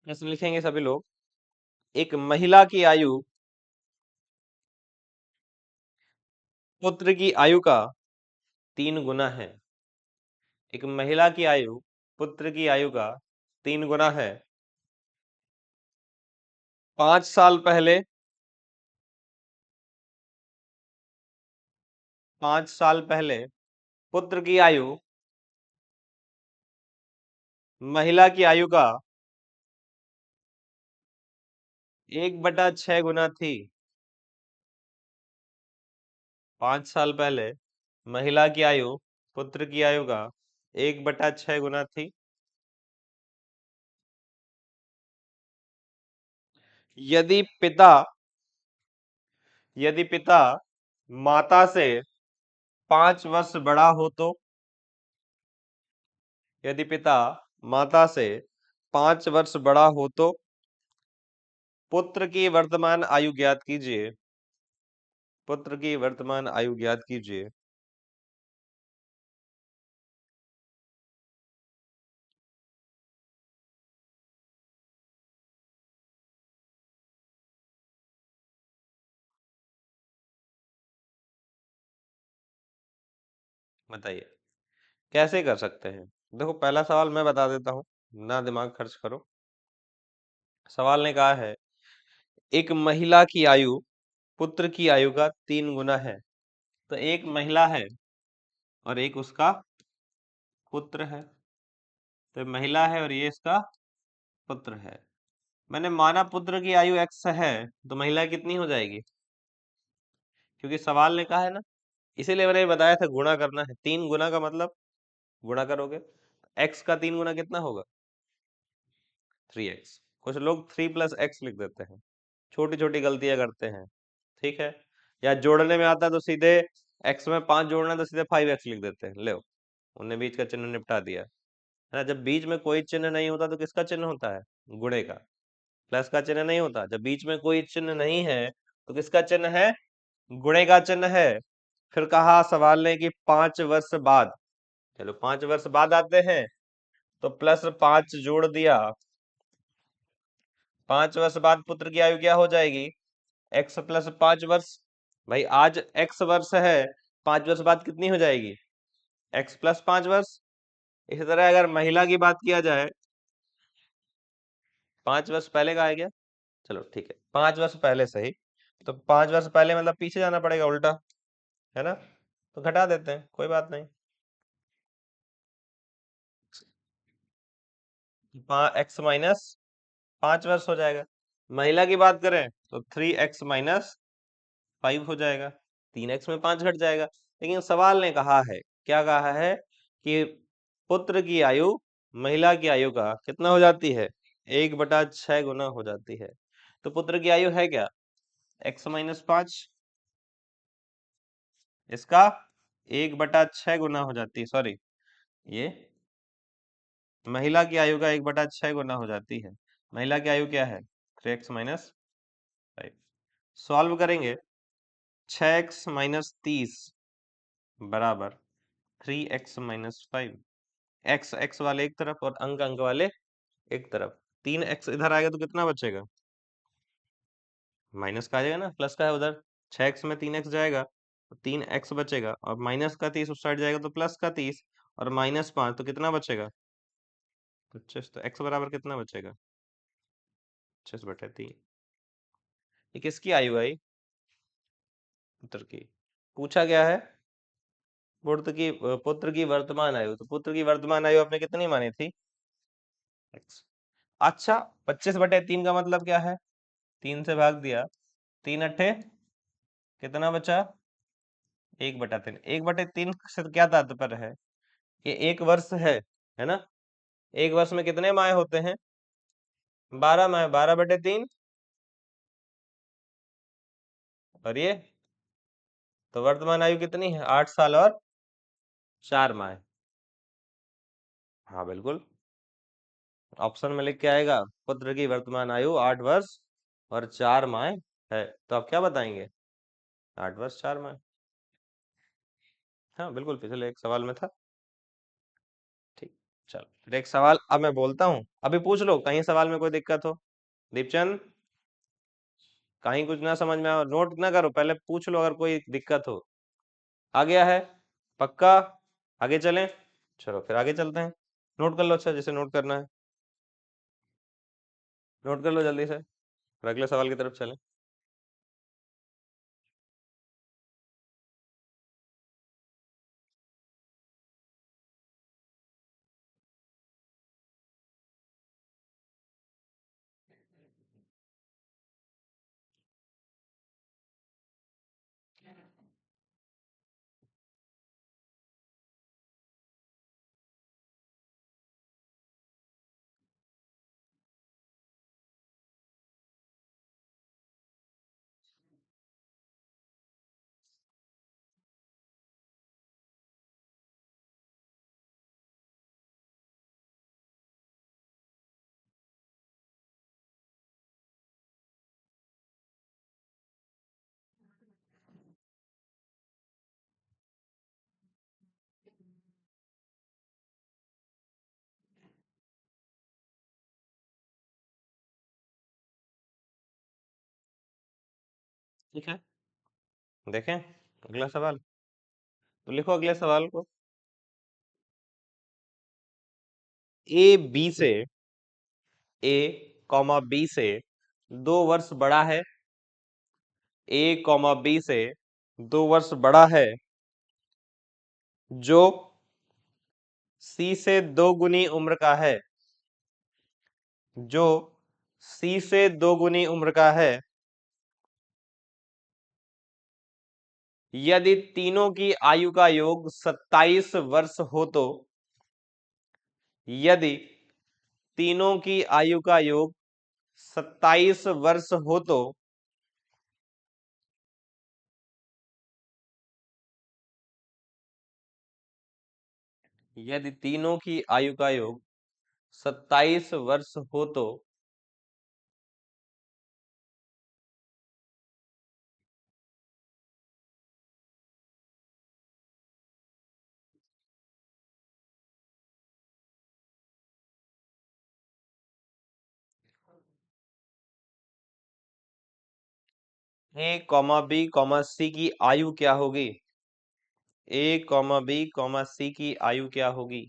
प्रश्न लिखेंगे सभी लोग। एक महिला की आयु पुत्र की आयु का 3 गुना है। एक महिला की आयु पुत्र की आयु का 3 गुना है। 5 साल पहले 5 साल पहले पुत्र की आयु महिला की आयु का 1/6 गुना थी। 5 साल पहले महिला की आयु पुत्र की आयु का 1/6 गुना थी। यदि पिता यदि पिता माता से 5 वर्ष बड़ा हो तो यदि पिता माता से 5 वर्ष बड़ा हो तो पुत्र की वर्तमान आयु ज्ञात कीजिए। पुत्र की वर्तमान आयु ज्ञात कीजिए। बताइए कैसे कर सकते हैं। देखो पहला सवाल मैं बता देता हूँ, ना दिमाग खर्च करो। सवाल ने कहा है एक महिला की आयु पुत्र की आयु का 3 गुना है। तो एक महिला है और एक उसका पुत्र है। तो महिला है और ये इसका पुत्र है। मैंने माना पुत्र की आयु x है, तो महिला कितनी हो जाएगी, क्योंकि सवाल ने कहा है ना। इसीलिए मैंने बताया था गुणा करना है। 3 गुना का मतलब गुणा करोगे, x का 3 गुना कितना होगा, 3x। कुछ लोग 3+x लिख देते हैं, छोटी छोटी गलतियां करते हैं, ठीक है। या जोड़ने में आता है तो सीधे x में 5 जोड़ना है तो सीधे 5x लिख देते हैं। ले उन्हें बीच का चिन्ह निपटा दिया, है ना। जब बीच में कोई चिन्ह नहीं होता तो किसका चिन्ह होता है, गुणे का। प्लस का चिन्ह नहीं होता। जब बीच में कोई चिन्ह नहीं है तो किसका चिन्ह है, गुणे का चिन्ह है। फिर कहा सवाल ने कि 5 वर्ष बाद, चलो 5 वर्ष बाद आते हैं, तो +5 जोड़ दिया। 5 वर्ष बाद पुत्र की आयु क्या हो जाएगी, x +5 वर्ष। भाई आज x वर्ष है, 5 वर्ष बाद कितनी हो जाएगी, x +5 वर्ष। इसी तरह अगर महिला की बात किया जाए, 5 वर्ष पहले का है क्या, चलो ठीक है 5 वर्ष पहले सही। तो 5 वर्ष पहले मतलब पीछे जाना पड़ेगा उल्टा, है ना। तो घटा देते हैं, कोई बात नहीं। x-5 हो जाएगा। महिला की बात करें तो 3x-5 हो जाएगा। 3x में 5 घट जाएगा। लेकिन सवाल ने कहा है, क्या कहा है कि पुत्र की आयु महिला की आयु का कितना हो जाती है, 1/6 गुना हो जाती है। तो पुत्र की आयु है क्या, x-5, इसका 1/6 गुना हो जाती है। सॉरी, ये महिला की आयु का 1/6 गुना हो जाती है। महिला की आयु क्या है, 3x-5। सॉल्व करेंगे, 6x-30 बराबर 3x-5। एक्स एक्स वाले एक तरफ और अंक अंक वाले एक तरफ। 3x इधर आएगा तो कितना बचेगा, माइनस का आ जाएगा ना, प्लस का है उधर। 6x में 3x जाएगा तो 3x बचेगा, और माइनस का 30 उस साइड जाएगा तो प्लस का 30, और -5 तो कितना बचेगा, 25। तो x बराबर कितना बचेगा, 25/3। ये किसकी आयु आई, पुत्र की। पूछा गया है पुत्र की वर्तमान आयु। तो पुत्र की वर्तमान आयु आपने कितनी मानी थी, x। अच्छा, 25/3 का मतलब क्या है, 3 से भाग दिया, 3 अट्ठे कितना बचा, 1/3। 1/3 से क्या तात्पर्य है, ये 1 वर्ष है ना। 1 वर्ष में कितने माह होते हैं, 12 माह। 12/3, और ये तो वर्तमान आयु कितनी है, 8 साल और 4 माह। हाँ बिल्कुल, ऑप्शन में लिख के आएगा पुत्र की वर्तमान आयु 8 वर्ष और 4 माह है। तो आप क्या बताएंगे, 8 वर्ष 4 माह। हाँ बिल्कुल, पिछले एक सवाल में था। ठीक। चलो फिर एक सवाल अब मैं बोलता हूँ, अभी पूछ लो, कहीं सवाल में कोई दिक्कत हो। दीपचंद, कहीं कुछ ना समझ में आओ नोट ना करो, पहले पूछ लो अगर कोई दिक्कत हो। आ गया है? पक्का? आगे चलें? चलो फिर आगे चलते हैं। नोट कर लो, अच्छा जैसे नोट करना है नोट कर लो जल्दी से, फिर अगले सवाल की तरफ चलें। ठीक है, देखें अगला सवाल। तो लिखो अगले सवाल को। ए बी से ए कॉमा बी से 2 वर्ष बड़ा है। ए कॉमा बी से 2 वर्ष बड़ा है, जो सी से 2 गुनी उम्र का है। जो सी से 2 गुनी उम्र का है, यदि तीनों की आयु का योग 27 वर्ष हो तो। यदि तीनों की आयु का योग 27 वर्ष हो तो यदि तीनों की आयु का योग 27 वर्ष हो तो ए कॉमा बी कॉमा सी की आयु क्या होगी? ए कॉमा बी कॉमा सी की आयु क्या होगी?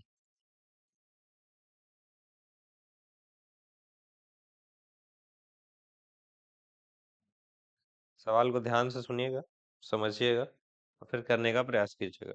सवाल को ध्यान से सुनिएगा, समझिएगा और फिर करने का प्रयास कीजिएगा।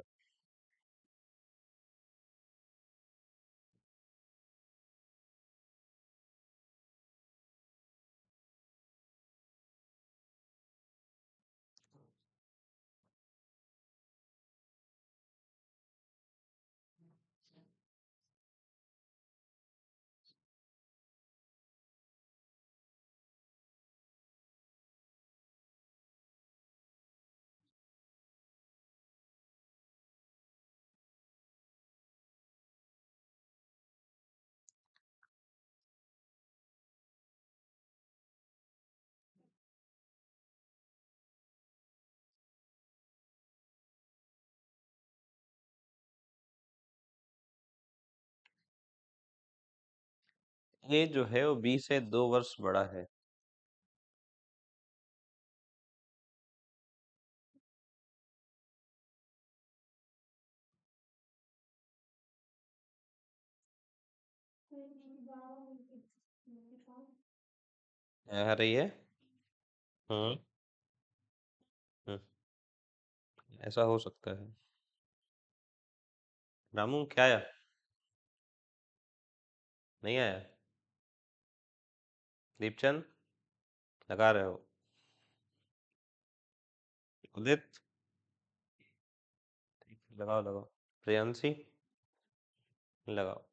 ए जो है वो बी से 2 वर्ष बड़ा है। आ रही है। हम्म। हम्म, ऐसा हो सकता है। रामू क्या आया? नहीं आया? दीपचंद, लगा रहे हो? उदित, लगाओ लगाओ। प्रियंशी, लगाओ।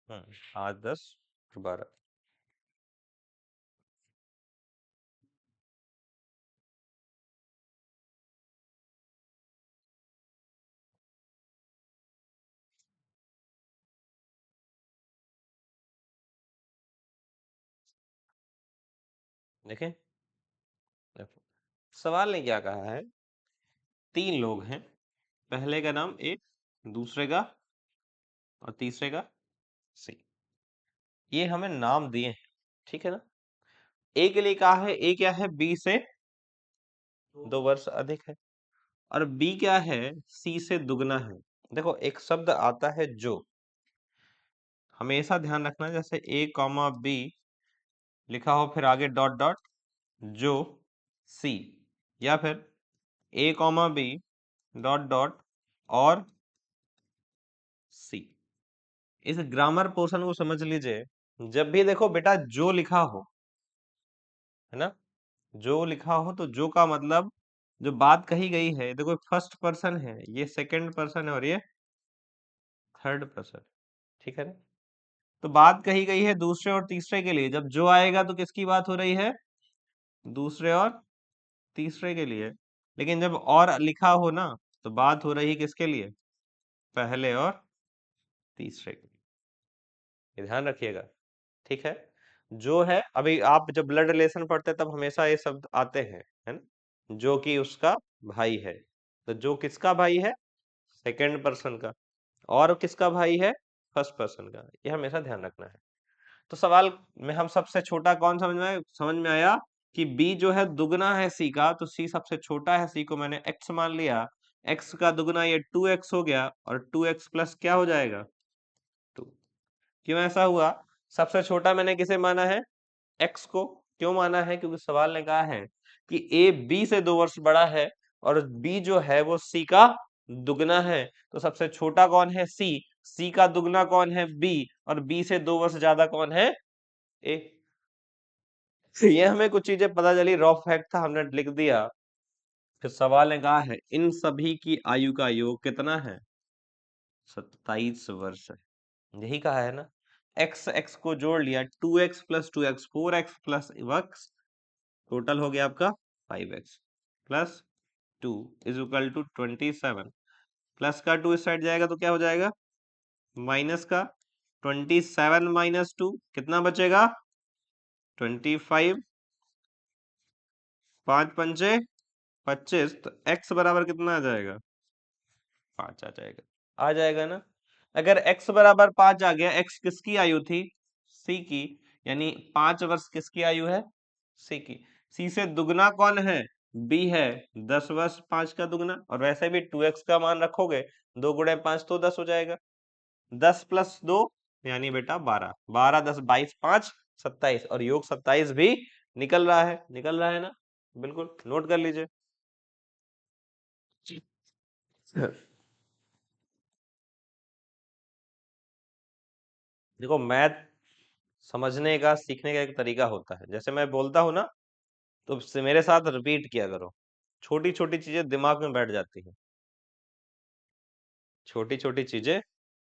हम्म, 8, 10, 12। देखें, देखो सवाल ने क्या कहा है, 3 लोग हैं, पहले का नाम ए, दूसरे का और तीसरे का सी। ये हमें नाम दिए हैं, ठीक है ना। ए के लिए कहा है, ए क्या है, बी से 2 वर्ष अधिक है, और बी क्या है, सी से दुगना है। देखो एक शब्द आता है जो, हमेशा ध्यान रखना, जैसे ए कॉमा बी लिखा हो फिर आगे डॉट डॉट जो सी, या फिर ए कॉमा बी डॉट डॉट और सी। इस ग्रामर पोर्शन को समझ लीजिए। जब भी देखो बेटा जो लिखा हो, है ना, जो लिखा हो तो जो का मतलब जो बात कही गई है, देखो फर्स्ट पर्सन है, ये सेकंड पर्सन है और ये थर्ड पर्सन, ठीक है ना। तो बात कही गई है दूसरे और तीसरे के लिए, जब जो आएगा तो किसकी बात हो रही है, दूसरे और तीसरे के लिए। लेकिन जब और लिखा हो ना, तो बात हो रही है किसके लिए, पहले और तीसरे के लिए। ये ध्यान रखिएगा, ठीक है। जो है, अभी आप जब ब्लड रिलेशन पढ़ते हैं तब हमेशा ये शब्द आते हैं, है ना, जो कि उसका भाई है। तो जो किसका भाई है, सेकंड पर्सन का, और किसका भाई है, फर्स्ट पर्सन का। ये हमेशा ध्यान रखना है। तो सवाल में हम सबसे छोटा कौन समझ में आया कि बी जो है दुगना है सी का, तो सी सबसे छोटा है, सी को मैंने एक्स मान लिया। एक्स का दुगना ये 2x हो गया, और 2x प्लस क्या हो जाएगा, 2। क्यों ऐसा हुआ, सबसे छोटा मैंने किसे माना है, एक्स को। क्यों माना है, क्योंकि सवाल ने कहा है कि ए बी से 2 वर्ष बड़ा है, और बी जो है वो सी का दुगना है। तो सबसे छोटा कौन है, सी, सी का दुगना कौन है, बी, और बी से 2 वर्ष ज्यादा कौन है, ए। ये हमें कुछ चीजें पता चली, रॉ फैक्ट था, हमने लिख दिया। फिर सवाल ने कहा है इन सभी की आयु का योग कितना है, 27 वर्ष है। यही कहा है ना। एक्स एक्स को जोड़ लिया, 2x plus 2x 4x plus x, total हो गया आपका 5x plus 2 is equal to 27। Plus का 2 इस साइड जाएगा तो क्या हो जाएगा, माइनस का। 27 माइनस 2 कितना बचेगा, 25। 5 पंचे 25, तो x बराबर कितना आ जाएगा, 5 आ जाएगा। आ जाएगा ना। अगर x बराबर 5 आ गया, x किसकी आयु थी, c की, यानी 5 वर्ष किसकी आयु है, c की। c से दुगना कौन है, b है, 10 वर्ष 5 का दुगना। और वैसे भी 2x का मान रखोगे, 2 गुणे 5 तो 10 हो जाएगा। 10 प्लस 2 यानी बेटा 12, 12 10 22 5 27, और योग 27 भी निकल रहा है, निकल रहा है ना। बिल्कुल नोट कर लीजिए। देखो मैथ समझने का, सीखने का एक तरीका होता है। जैसे मैं बोलता हूँ ना, तो मेरे साथ रिपीट किया करो। छोटी छोटी चीजें दिमाग में बैठ जाती हैं, छोटी छोटी चीजें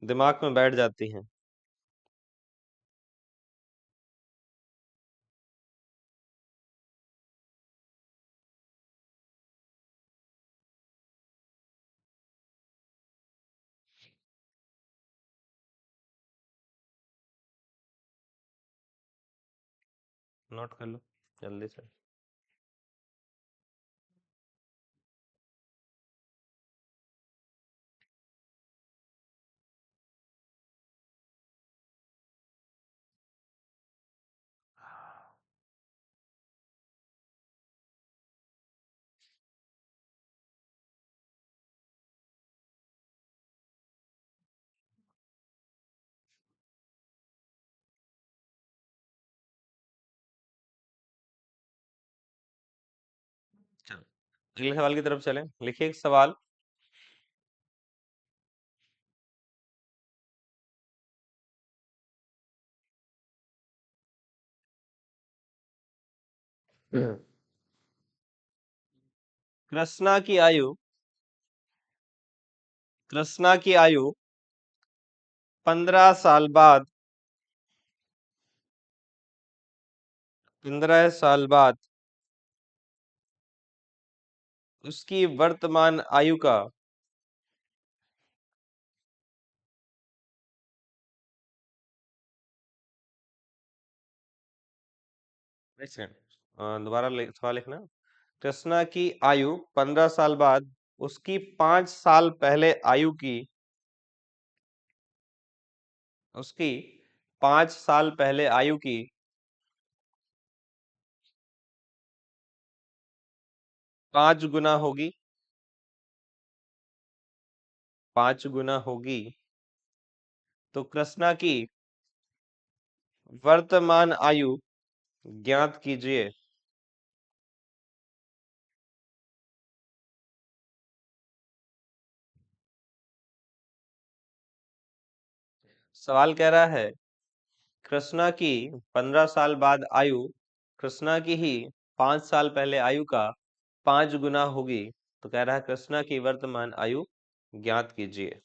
दिमाग में बैठ जाती हैं। नोट कर लो जल्दी से। चलो अगले सवाल की तरफ चलें। लिखिए एक सवाल। कृष्णा की आयु, कृष्णा की आयु 15 साल बाद, 15 साल बाद उसकी वर्तमान आयु का एक सेकंड, दोबारा सवाल लिखना। कृष्णा की आयु 15 साल बाद उसकी 5 साल पहले आयु की, उसकी 5 साल पहले आयु की 5 गुना होगी, 5 गुना होगी। तो कृष्णा की वर्तमान आयु ज्ञात कीजिए। सवाल कह रहा है कृष्णा की 15 साल बाद आयु कृष्णा की ही 5 साल पहले आयु का 5 गुना होगी। तो कह रहा है कृष्णा की वर्तमान आयु ज्ञात कीजिए।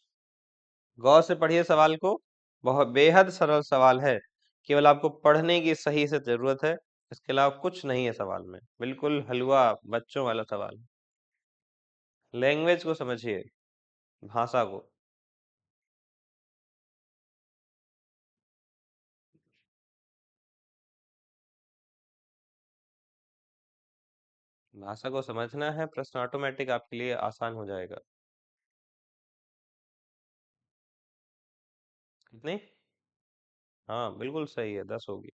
गौर से पढ़िए सवाल को, बहुत बेहद सरल सवाल है। केवल आपको पढ़ने की सही से जरूरत है, इसके अलावा कुछ नहीं है सवाल में। बिल्कुल हलवा बच्चों वाला सवाल। लैंग्वेज को समझिए, भाषा को। भाषा को समझना है, प्रश्न ऑटोमेटिक आपके लिए आसान हो जाएगा। कितनी? हाँ बिल्कुल सही है, 10 होगी।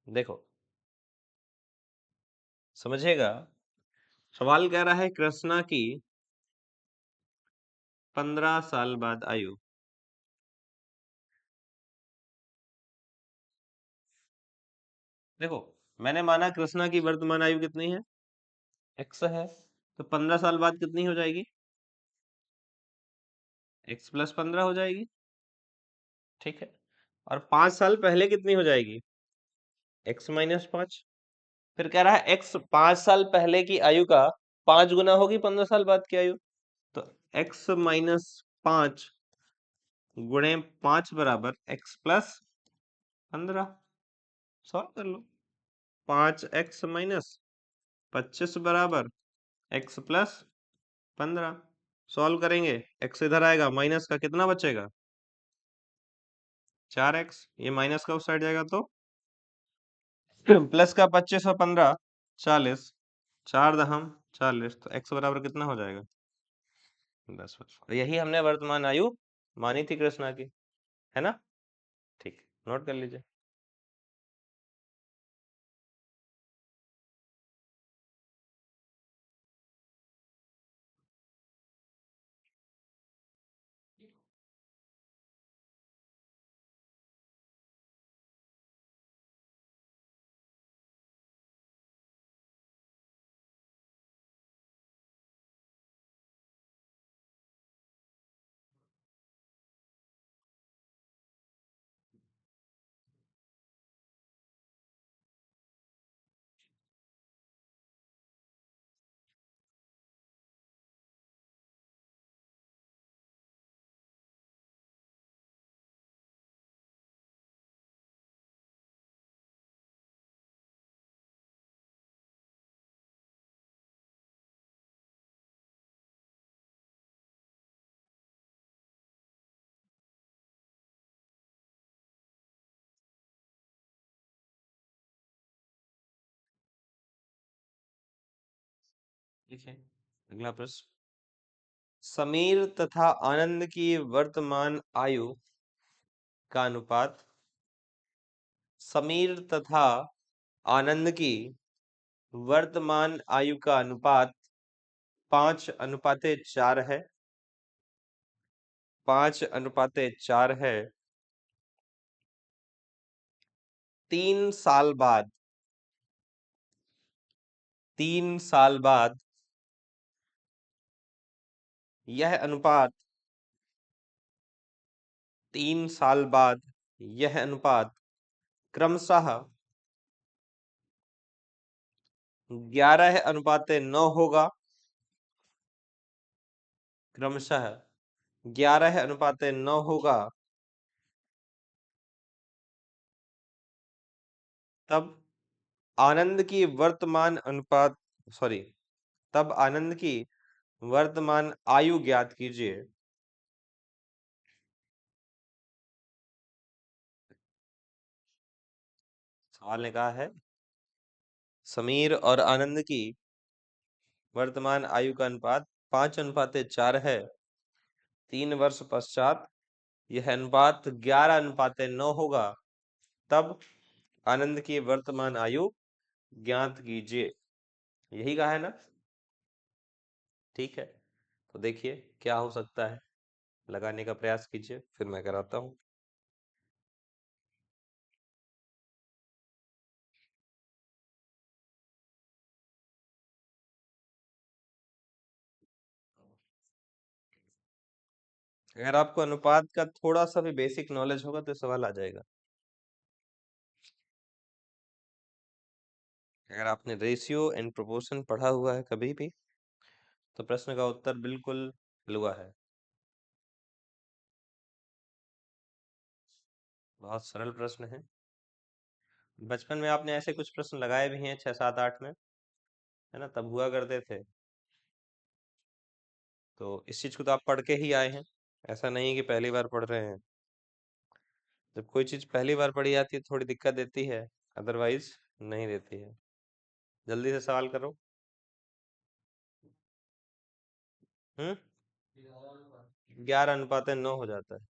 देखो समझिएगा, सवाल कह रहा है कृष्णा की 15 साल बाद आयु। देखो, मैंने माना कृष्णा की वर्तमान आयु कितनी है, एक्स है। तो 15 साल बाद कितनी हो जाएगी, x+15 हो जाएगी। ठीक है। और 5 साल पहले कितनी हो जाएगी, x-5। फिर कह रहा है x 5 साल पहले की आयु का 5 गुना होगी 15 साल बाद की आयु। तो x-5 गुणे 5 बराबर x+15। सॉल्व कर लो। 5x-25 बराबर x+15। सॉल्व करेंगे, x इधर आएगा, माइनस का कितना बचेगा, 4x। ये माइनस का उस साइड जाएगा तो प्लस का 25 और 15 40, 4 दहम 40। तो x बराबर कितना हो जाएगा, 10 वर्ष। यही हमने वर्तमान आयु मानी थी कृष्णा की, है ना। ठीक, नोट कर लीजिए। देखिए अगला प्रश्न, समीर तथा आनंद की वर्तमान आयु का अनुपात, समीर तथा आनंद की वर्तमान आयु का अनुपात 5:4 है। 5:4 है। 3 साल बाद, 3 साल बाद यह अनुपात, 3 साल बाद यह अनुपात क्रमशः 11:9 होगा। क्रमशः 11:9 होगा। तब आनंद की वर्तमान अनुपात, सॉरी, तब आनंद की वर्तमान आयु ज्ञात कीजिए। सवाल ने कहा है समीर और आनंद की वर्तमान आयु का अनुपात 5:4 है। 3 वर्ष पश्चात यह अनुपात 11:9 होगा। तब आनंद की वर्तमान आयु ज्ञात कीजिए। यही कहा है ना? ठीक है, तो देखिए क्या हो सकता है, लगाने का प्रयास कीजिए, फिर मैं कराता हूँ। अगर आपको अनुपात का थोड़ा सा भी बेसिक नॉलेज होगा तो सवाल आ जाएगा। अगर आपने रेशियो एंड प्रोपोर्शन पढ़ा हुआ है कभी भी, तो प्रश्न का उत्तर बिल्कुल हलवा है। बहुत सरल प्रश्न है। बचपन में आपने ऐसे कुछ प्रश्न लगाए भी हैं, 6, 7, 8 में, है ना? तब हुआ करते थे। तो इस चीज को तो आप पढ़ के ही आए हैं, ऐसा नहीं है कि पहली बार पढ़ रहे हैं। जब कोई चीज पहली बार पढ़ी जाती है थोड़ी दिक्कत देती है, अदरवाइज नहीं देती है। जल्दी से सवाल करो। 11:9 हो जाता है।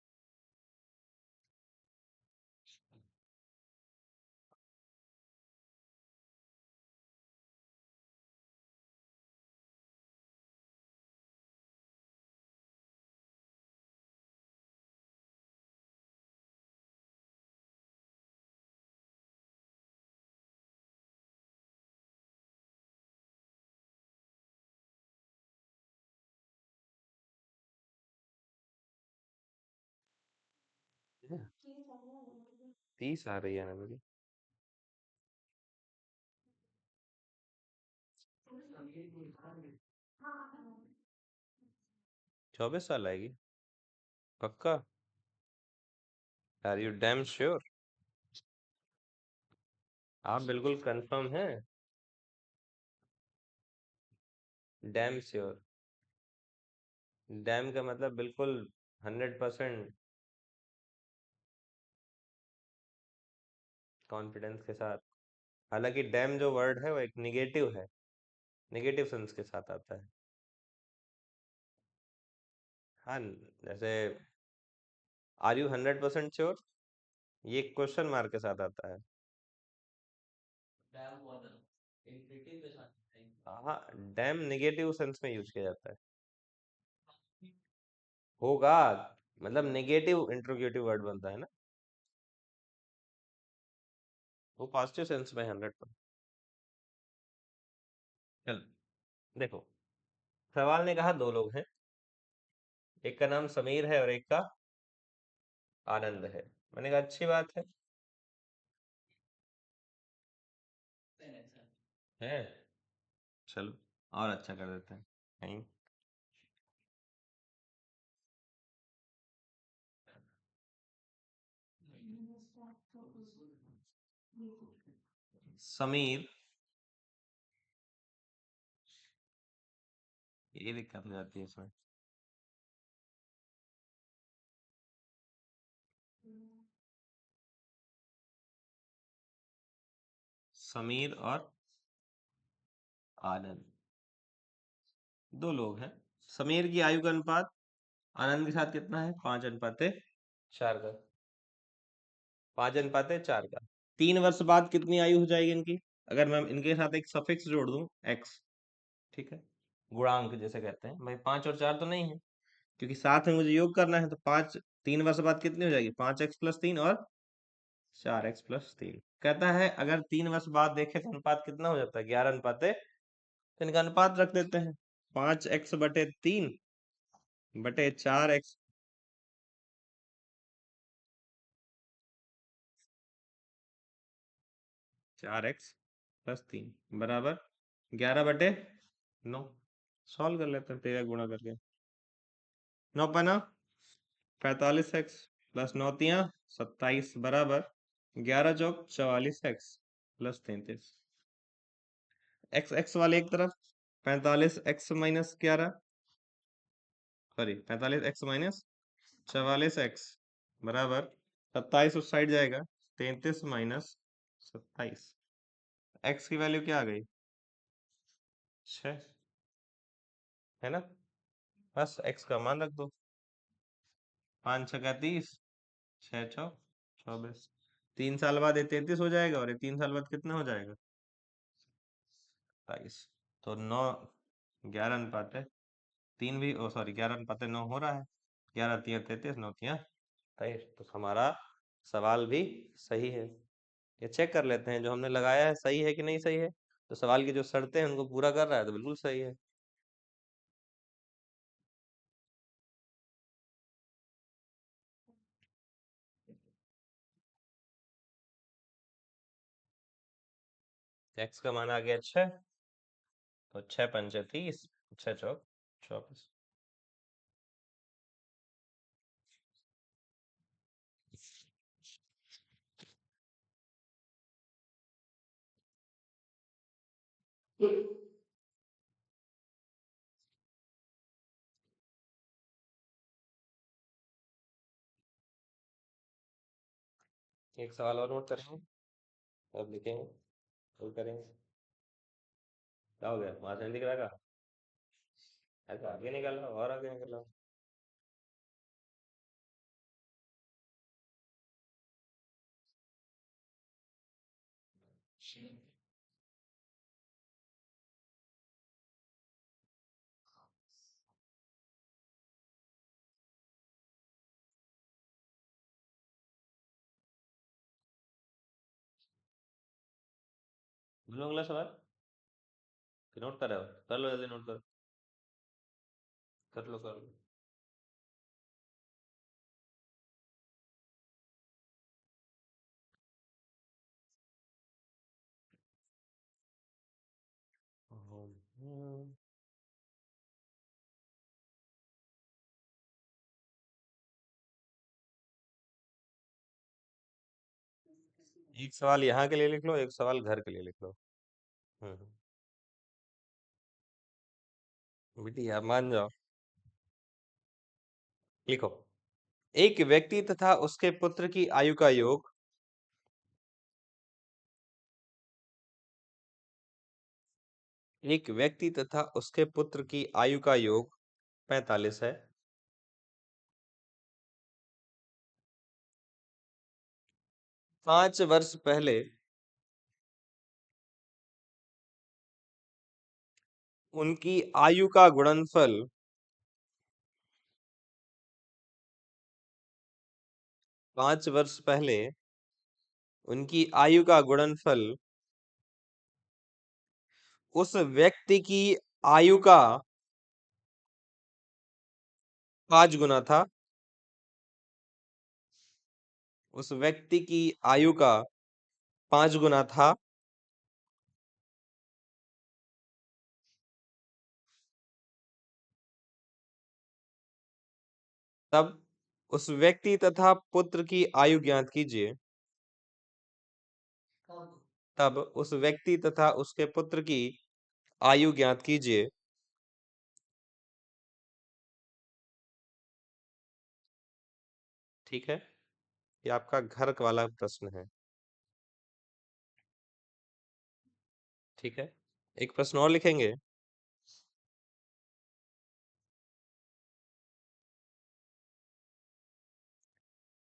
है? 30 आ रही है ना मेरी। 24 साल आएगी? पक्का? Are you damn sure? आप बिल्कुल कंफर्म हैं? Damn sure? डैम का मतलब बिल्कुल 100% कॉन्फिडेंस के साथ। हालांकि डैम जो वर्ड है वो एक निगेटिव है, निगेटिव सेंस के साथ आता है। हाँ, जैसे आर यू 100% श्योर, ये क्वेश्चन मार्क के साथ आता है। हाँ, डैम निगेटिव सेंस में यूज किया जाता है। होगा, मतलब नेगेटिव इंट्रोगेटिव वर्ड बनता है ना, वो पॉजिटिव सेंस में 100%। चल देखो, सवाल ने कहा दो लोग हैं, एक का नाम समीर है और एक का आनंद है। मैंने कहा अच्छी बात है। चलो और अच्छा कर देते हैं कहीं। समीर, ये दिक्कत हो जाती है इसमें। समीर और आनंद दो लोग हैं। समीर की आयु का अनुपात आनंद के साथ कितना है? 5:4 का। 5:4 का। 3 वर्ष बाद कितनी आयु हो जाएगी इनकी? अगर मैं इनके साथ एक सफिक्स जोड़ दूं, एक्स, ठीक है, गुणांक जैसे कहते हैं भाई, 5 और 4 तो नहीं है, क्योंकि साथ में मुझे योग करना है, तो 5, 3 वर्ष बाद कितनी हो जाएगी? 5x+3 और 4x+3। कहता है अगर 3 वर्ष बाद देखे तो अनुपात कितना हो जाता है? 11:, तो इनका अनुपात रख देते हैं, 5x/3/4x। 4x+3 बराबर 11/9। सॉल्व कर लेते हैं, 13 गुणा करके। 9 पाना 45x प्लस 9 तियां 27 बराबर 11 चौक 44x+33। एक्स एक्स वाले एक तरफ, 45x-11, सॉरी 45x-44x बराबर 27 उस साइड जाएगा, 33 - 27। एक्स की वैल्यू क्या आ गई? 6 है ना। बस एक्स का मान रख दो। 5 छक्का 30, 6 चौक 24। 3 साल बाद ये 33 हो जाएगा और ये 3 साल बाद कितना हो जाएगा? 22। तो 9, 11 अनुपात है 3 भी, ओ सॉरी 11 अनुपात 9 हो रहा है। 11 तिया 33, 9 तिया 23। तो हमारा सवाल भी सही है। ये चेक कर लेते हैं जो हमने लगाया है सही है कि नहीं सही है। तो सवाल की जो शर्तें हैं उनको पूरा कर रहा है तो बिल्कुल सही है। एक्स का मान आ गया 6, तो 6 पंचे 30, 6 चौक 24। एक सवाल और नोट करेंगे, अब लिखेंगे, फिर करेंगे। क्या हो गया, वहां से नहीं दिख रहा का? ऐसा आगे निकल रहा और आगे निकल रहा। बोलो अगला सवाल। कि नोट कर रहे हो? कर लो जल्दी, नोट करो। कर लो कर लो। हम्म, एक सवाल यहाँ के लिए लिख लो, एक सवाल घर के लिए लिख लो। बेटी आप मान जाओ। लिखो। एक व्यक्ति तथा उसके पुत्र की आयु का योग। एक व्यक्ति तथा उसके पुत्र की आयु का योग 45 है। 5 वर्ष पहले उनकी आयु का गुणनफल 5 वर्ष पहले उनकी आयु का गुणनफल उस व्यक्ति की आयु का 5 गुना था। उस व्यक्ति की आयु का 5 गुना था। तब उस व्यक्ति तथा पुत्र की आयु ज्ञात कीजिए। तब उस व्यक्ति तथा उसके पुत्र की आयु ज्ञात कीजिए। ठीक है, ये आपका घर वाला प्रश्न है। ठीक है, एक प्रश्न और लिखेंगे।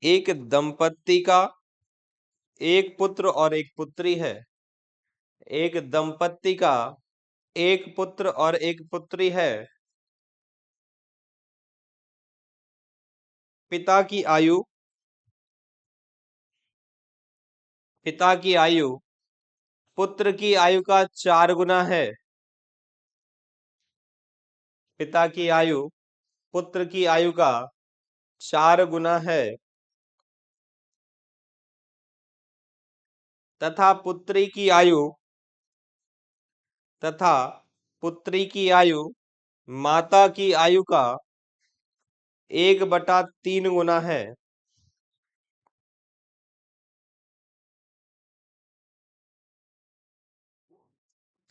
एक दंपत्ति का एक पुत्र और एक पुत्री है। एक दंपत्ति का एक पुत्र और एक पुत्री है। पिता की आयु पिता की आयु पुत्र की आयु का 4 गुना है। पिता की आयु पुत्र की आयु का 4 गुना है। तथा पुत्री की आयु तथा पुत्री की आयु माता की आयु का 1/3 गुना है।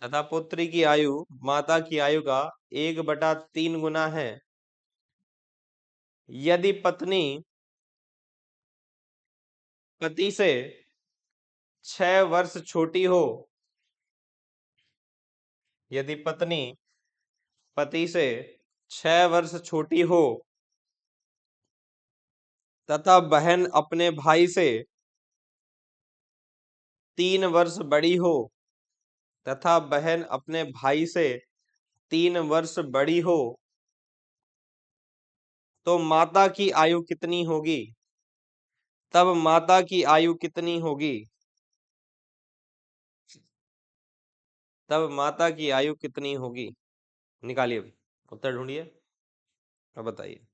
तथा पुत्री की आयु माता की आयु का 1/3 गुना है। यदि पत्नी पति से 6 वर्ष छोटी हो यदि पत्नी पति से 6 वर्ष छोटी हो तथा बहन अपने भाई से 3 वर्ष बड़ी हो तथा बहन अपने भाई से 3 वर्ष बड़ी हो तो माता की आयु कितनी होगी? तब माता की आयु कितनी होगी? तब माता की आयु कितनी होगी? निकालिए, उत्तर ढूंढिए। अब बताइए।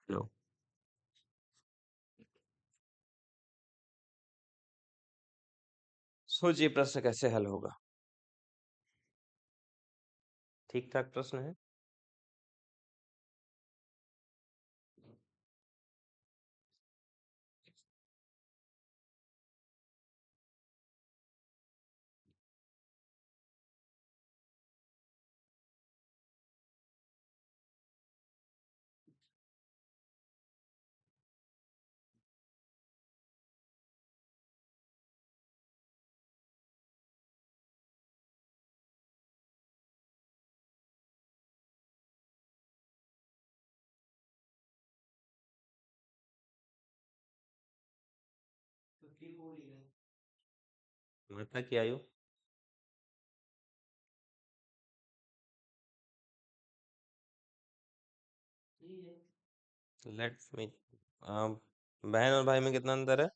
लो, सोचिए प्रश्न कैसे हल होगा। ठीक ठाक प्रश्न है। माता की आयु लेट मी, बहन और भाई में कितना अंतर है?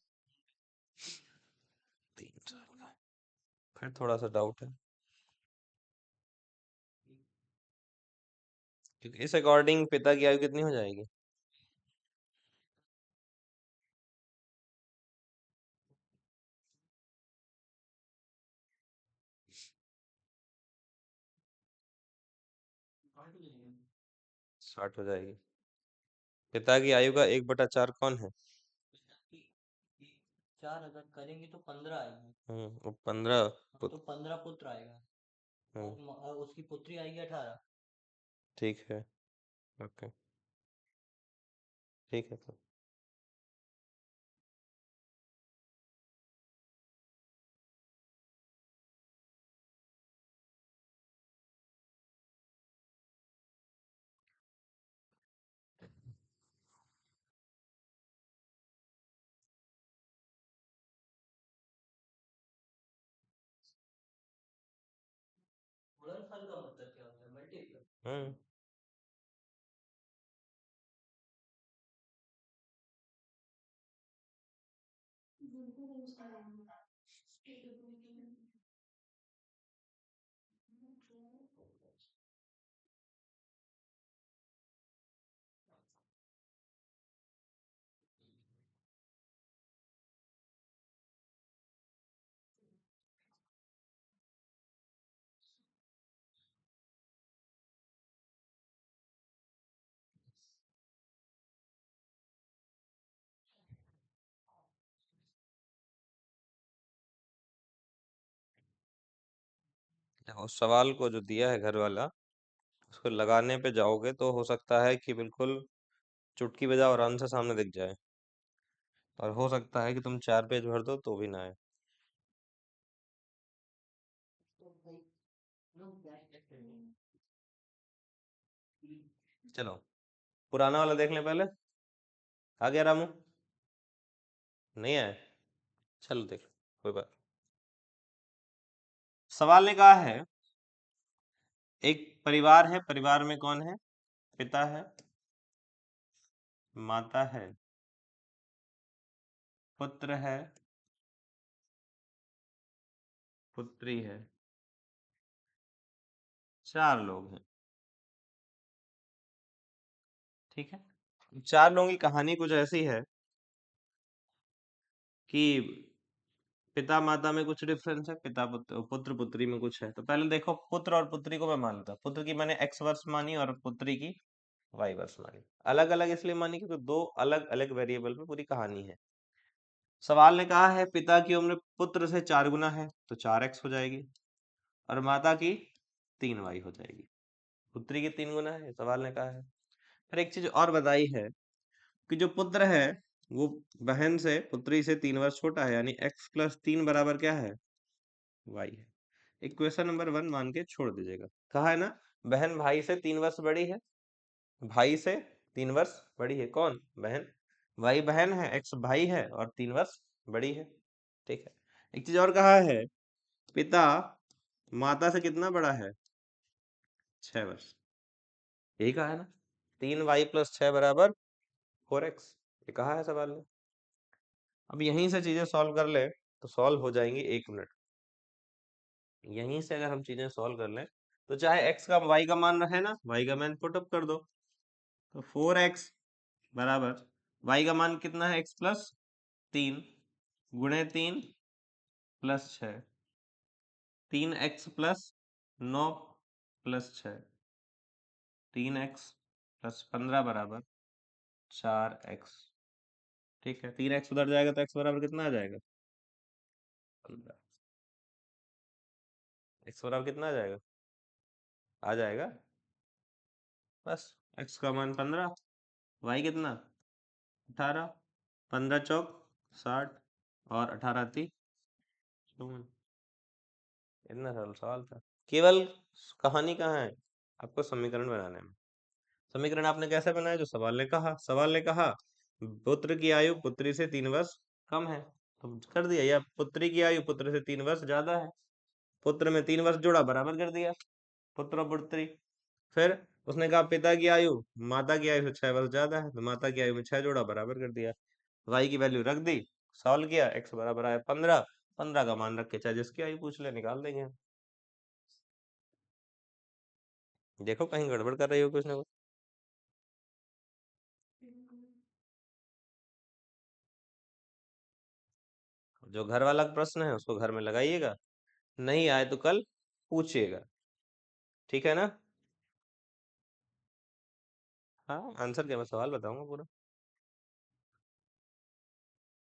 3 साल का। फिर थोड़ा सा डाउट है, क्योंकि इस अकॉर्डिंग पिता की आयु कितनी हो जाएगी? 60 हो जाएगी। पिता की आयु का 1/4 कौन है? 4 अगर करेंगे तो 15 आएगी। वो 15 तो 15 पुत्र आएगा और उसकी पुत्री आएगी 18। ठीक है। ओके, ठीक है। तो गुणनफल का मतलब क्या होता है? मल्टीपल। हम्म उस सवाल को जो दिया है घर वाला, उसको लगाने पे जाओगे तो हो सकता है कि बिल्कुल चुटकी बजाओ और आंसर सामने दिख जाए, और हो सकता है कि तुम 4 पेज भर दो तो भी ना आए। चलो, पुराना वाला देख लें पहले। आ गया रामू? नहीं आए? चलो देख लो, कोई बात। सवाल ने कहा है, एक परिवार है, परिवार में कौन है? पिता है, माता है, पुत्र है, पुत्री है, 4 लोग हैं। ठीक है, 4 लोगों की कहानी कुछ ऐसी है कि पिता माता में कुछ डिफरेंस है, पिता पुत्र पुत्र पुत्री में कुछ है। तो पहले देखो, पुत्र और पुत्री को मैं मान लेता हूँ। पुत्र की मैंने x वर्ष मानी और पुत्री की y वर्ष मानी। अलग अलग इसलिए मानी क्योंकि दो अलग अलग वेरिएबल पे पूरी कहानी है। सवाल ने कहा है पिता की उम्र पुत्र से 4 गुना है, तो 4x हो जाएगी, और माता की 3y हो जाएगी। पुत्री की 3 गुना है, सवाल ने कहा है। फिर एक चीज और बताई है कि जो पुत्र है वो बहन से, पुत्री से 3 वर्ष छोटा है, यानी x+3 बराबर क्या है, y है। इक्वेशन नंबर 1 मान के छोड़ दीजिएगा। कहा है ना, बहन भाई से 3 वर्ष बड़ी है, भाई से 3 वर्ष बड़ी है। कौन, बहन। भाई बहन है, एक्स भाई है, और 3 वर्ष बड़ी है। ठीक है। एक चीज और कहा है, पिता माता से कितना बड़ा है, 6 वर्ष। यही कहा है ना, 3y+6 बराबर 4x, ये कहा है सवाल में। अब यहीं से चीजें सॉल्व कर ले तो सॉल्व हो जाएंगी 1 मिनट। यहीं से अगर हम चीजें सॉल्व कर लें तो चाहे x का y का मान रहे ना, y का मान पुट अप कर दो। तो 4x बराबर y का मान कितना है, x+3 गुणे 3+6, 3x+9+6, 3x+15 बराबर 4x। ठीक है, 3x उधर जाएगा तो x बराबर कितना आ जाएगा, 15। x बराबर कितना आ जाएगा, आ जाएगा बस x का मान 15, y कितना 18, 15 चौक 60, और 18 ती 54। इतना सरल सवाल था। केवल कहानी कहाँ है, आपको समीकरण बनाने में। समीकरण आपने कैसे बनाया, जो सवाल ने कहा। सवाल ने कहा पुत्र की आयु पुत्री से 3 वर्ष कम है, तो कर दिया, या पुत्री की आयु पुत्र से 3 वर्ष ज्यादा है, पुत्र में 3 वर्ष जोड़ा, बराबर कर दिया पुत्र और पुत्री। फिर उसने कहा पिता की आयु माता की आयु से 6 वर्ष ज्यादा है, तो माता की आयु में 6 जोड़ा, बराबर कर दिया। y की वैल्यू रख दी, सॉल्व किया, x बराबर आया 15। 15 का मान रख के चाहे जिसकी आयु पूछ ले, निकाल देंगे हम। देखो कहीं गड़बड़ कर रही हो कुछ ना कुछ। जो घर वाला प्रश्न है उसको घर में लगाइएगा, नहीं आए तो कल पूछिएगा, ठीक है ना। हाँ, आंसर क्या, मैं सवाल बताऊंगा पूरा।